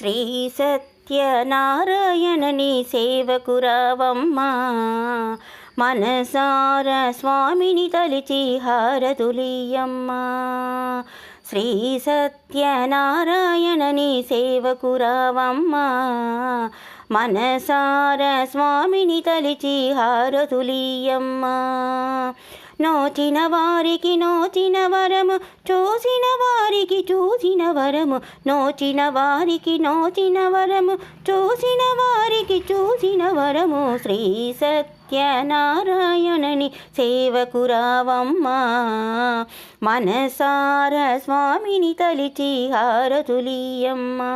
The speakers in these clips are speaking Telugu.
శ్రీ సత్యనారాయణని సేవకురావమ్మా, మనసార స్వామిని తలిచి హారతులియమ్మా. శ్రీ సత్యనారాయణని సేవకురావమ్మా, మనసార స్వామిని తలిచి హారతులియమ్మా. నోచిన వారికి నోచిన వరము, చూసిన వారికి చూసిన వరము, నోచిన వారికి నోచిన వరము, చూసిన వారికి చూసిన వరము. శ్రీ సత్యనారాయణని సేవకురావమ్మా, మనసార స్వామిని తలిచి హారతులియమ్మా.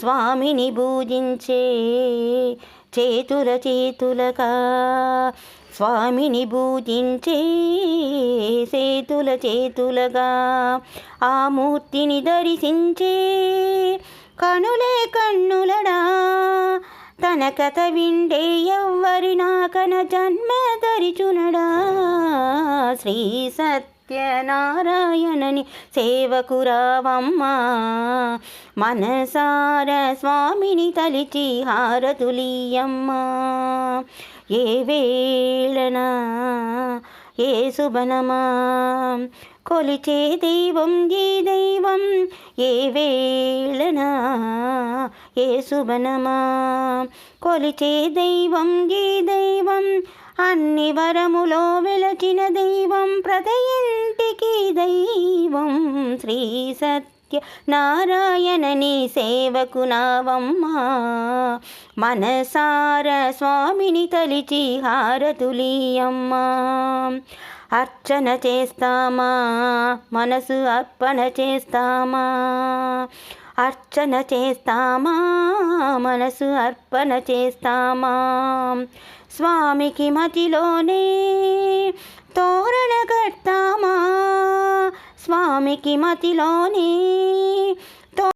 స్వామిని పూజించే చేతుల చేతులకా, స్వామిని పూజించే చేతుల చేతులగా, ఆ మూర్తిని దర్శించే కనులే కన్నులడా. తన కథ విండే ఎవ్వరి నాకన జన్మ ధరిచునడా. శ్రీ సత్యనారాయణని సేవకురావమ్మా, మనసార స్వామిని తలిచి హారతులియమ్మా. ఏ వేళనా ఏ శుభనమా కొలిచే దైవం ఈ దైవం, ఏ వేళనా ఏ శుభనమా కొలిచే దైవం ఈ దైవం. అన్ని వరములో వెలచిన దైవం, ప్రతి ఇంటికి దైవం. శ్రీ సత్యనారాయణని సేవకునావమ్మా, మనసార స్వామిని తలిచి హారతులియమ్మా. అర్చన చేస్తామా, మనసు అర్పణ చేస్తామా, అర్చన చేస్తామా, మనసు అర్పణ చేస్తామా. స్వామికి మతిలోనే తోరణ కడతామా, స్వామికి మతిలోనే